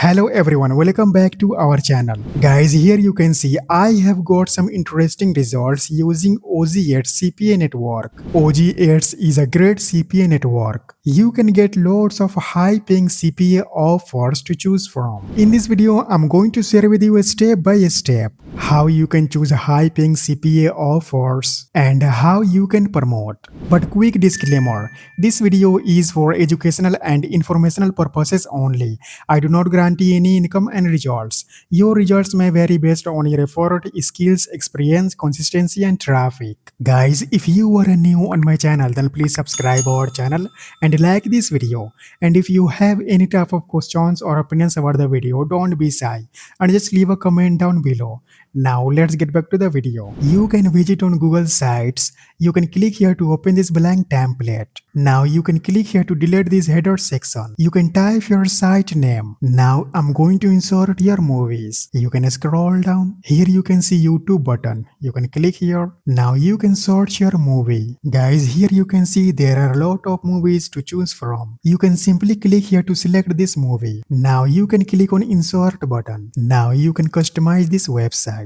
Hello everyone, welcome back to our channel. Guys, here you can see I have got some interesting results using OGads CPA Network. OGads is a great CPA network. You can get lots of high paying CPA offers to choose from. In this video, I'm going to share with you a step by step how you can choose high paying CPA offers and how you can promote. But quick disclaimer, this video is for educational and informational purposes only. I do not guarantee any income and results. Your results may vary based on your effort, skills, experience, consistency and traffic. Guys, if you are new on my channel, then please subscribe our channel and like this video. And if you have any type of questions or opinions about the video, don't be shy and just leave a comment down below. Now let's get back to the video. You can visit on Google Sites. You can click here to open this blank template. Now you can click here to delete this header section. You can type your site name. Now I'm going to insert your movies. You can scroll down. Here you can see YouTube button. You can click here. Now you can search your movie. Guys, here you can see there are a lot of movies to choose from. You can simply click here to select this movie. Now you can click on insert button. Now you can customize this website.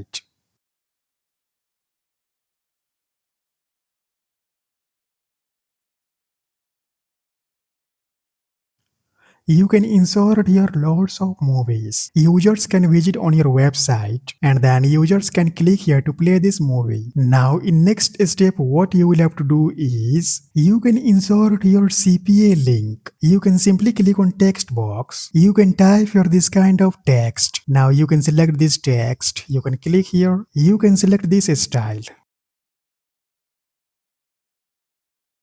You can insert here lots of movies. Users can visit on your website and then users can click here to play this movie. Now in next step what you will have to do is you can insert your CPA link. You can simply click on text box. You can type here this kind of text. Now you can select this text. You can click here. You can select this style.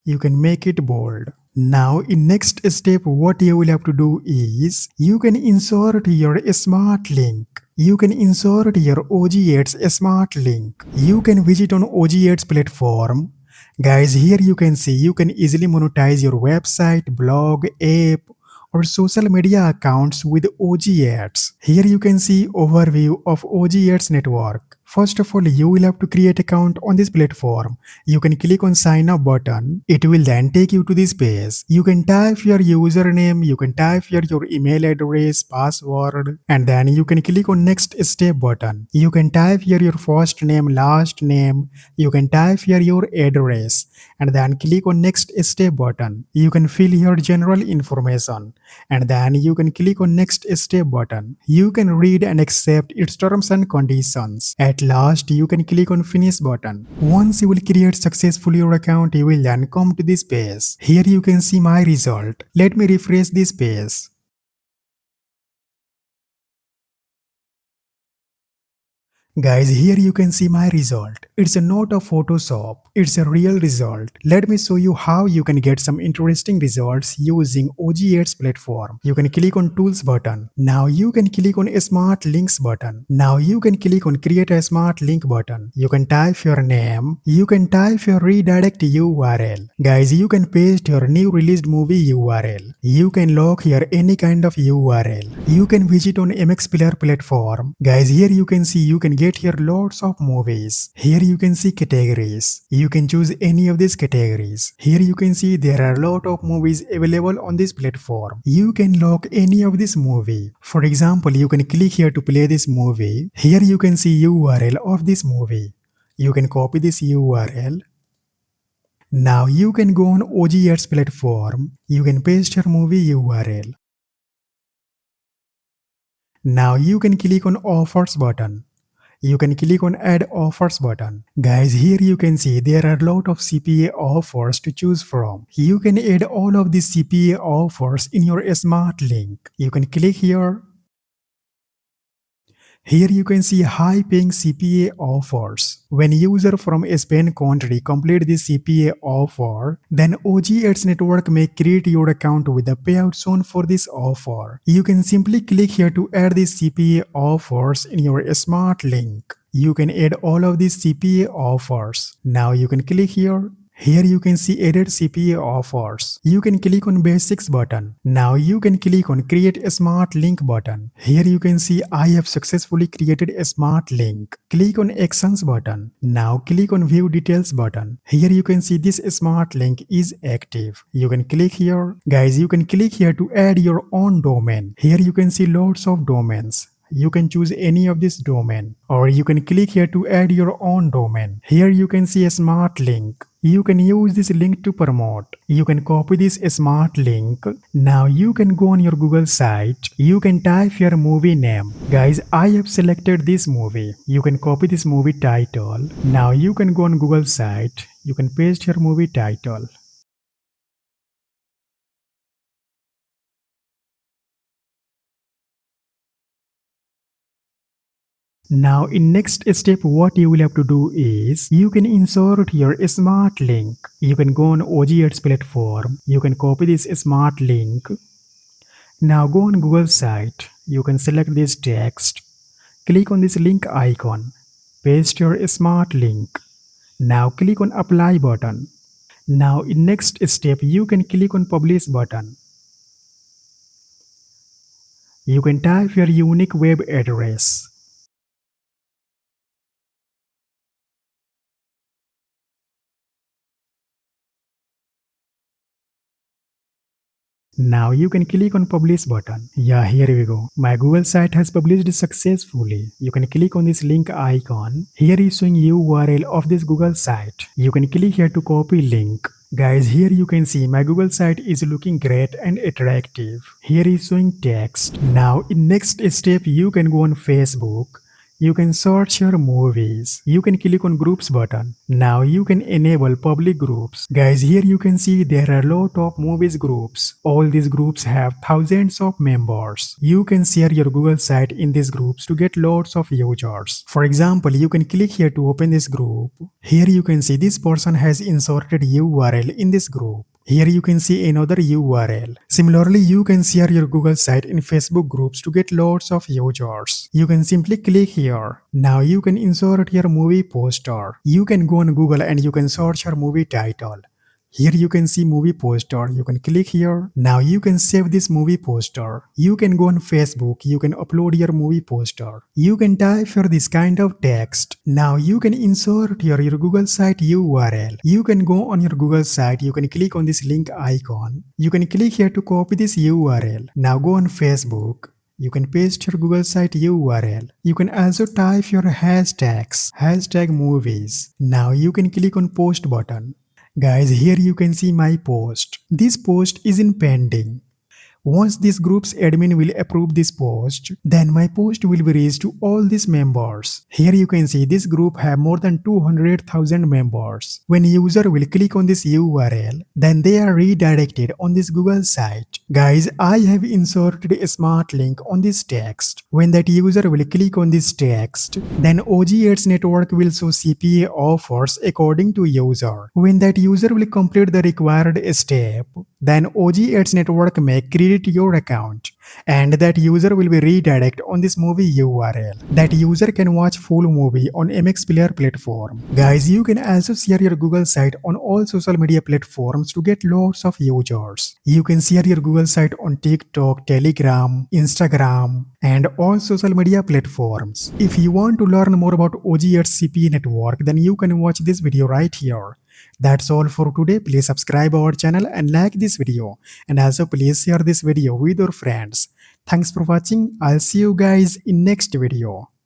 You can make it bold. Now in next step what you will have to do is you can insert your smart link. You can insert your OGads smart link. You can visit on OGads platform. Guys, here you can see you can easily monetize your website, blog, app or social media accounts with OGads. Here you can see overview of OGads network. First of all, you will have to create account on this platform. You can click on sign up button. It will then take you to this page. You can type your username, you can type here your email address, password, and then you can click on next step button. You can type here your first name, last name. You can type here your address and then click on next step button. You can fill your general information and then you can click on next step button. You can read and accept its terms and conditions. At last, you can click on finish button. Once you will create successfully your account, you will then come to this page. Here you can see my result. Let me refresh this page. Guys, here you can see my result. It's not a Photoshop, it's a real result. Let me show you how you can get some interesting results using OGads platform. You can click on tools button. Now you can click on a smart links button. Now you can click on create a smart link button. You can type your name. You can type your redirect URL. Guys, you can paste your new released movie URL. You can log here any kind of URL. You can visit on MX Player platform. Guys, here you can see you can get here lots of movies. Here you can see categories. You can choose any of these categories. Here you can see there are a lot of movies available on this platform. You can log any of this movie. For example, you can click here to play this movie. Here you can see URL of this movie. You can copy this URL. Now you can go on OGads platform. You can paste your movie URL. Now you can click on offers button. You can click on add offers button. Guys, here you can see there are a lot of CPA offers to choose from. You can add all of these CPA offers in your smart link. You can click here. Here you can see high paying CPA offers. When user from a Spain country complete this CPA offer, then OGads network may create your account with a payout zone for this offer. You can simply click here to add these CPA offers in your smart link. You can add all of these CPA offers. Now you can click here. Here you can see added CPA offers. You can click on basics button. Now you can click on create a smart link button. Here you can see I have successfully created a smart link. Click on actions button. Now click on view details button. Here you can see this smart link is active. You can click here. Guys, you can click here to add your own domain. Here you can see lots of domains. You can choose any of this domain, or you can click here to add your own domain. Here you can see a smart link. You can use this link to promote. You can copy this smart link. Now you can go on your Google site. You can type your movie name. Guys, I have selected this movie. You can copy this movie title. Now you can go on Google site. You can paste your movie title. Now in next step, what you will have to do is you can insert your smart link. You can go on OGads platform. You can copy this smart link. Now go on Google site. You can select this text. Click on this link icon. Paste your smart link. Now click on apply button. Now in next step, you can click on publish button. You can type your unique web address. Now you can click on publish button. Yeah, here we go. My Google site has published successfully. You can click on this link icon. Here is showing URL of this Google site. You can click here to copy link. Guys, here you can see my Google site is looking great and attractive. Here is showing text. Now in next step, you can go on Facebook. You can search your movies. You can click on groups button. Now you can enable public groups. Guys, here you can see there are a lot of movies groups. All these groups have thousands of members. You can share your Google site in these groups to get lots of users. For example, you can click here to open this group. Here you can see this person has inserted URL in this group. Here you can see another URL. Similarly, you can share your Google site in Facebook groups to get lots of users. You can simply click here. Now you can insert your movie poster. You can go on Google and you can search your movie title. Here you can see movie poster. You can click here. Now you can save this movie poster. You can go on Facebook. You can upload your movie poster. You can type for this kind of text. Now you can insert your Google site URL. You can go on your Google site. You can click on this link icon. You can click here to copy this URL. Now go on Facebook. You can paste your Google site URL. You can also type your hashtags, hashtag movies. Now you can click on post button. Guys, here you can see my post. This post is in pending. Once this group's admin will approve this post, then my post will be reached to all these members. Here you can see this group have more than 200,000 members. When user will click on this URL, then they are redirected on this Google site. Guys, I have inserted a smart link on this text. When that user will click on this text, then OGads network will show CPA offers according to user. When that user will complete the required step, then OGads network may credit your account, and that user will be redirected on this movie URL. That user can watch full movie on MX Player platform. Guys, you can also share your Google site on all social media platforms to get lots of users. You can share your Google site on TikTok, Telegram, Instagram, and all social media platforms. If you want to learn more about OGads CPA Network, then you can watch this video right here. That's all for today. Please subscribe our channel and like this video, and also please share this video with your friends. Thanks for watching. I'll see you guys in next video.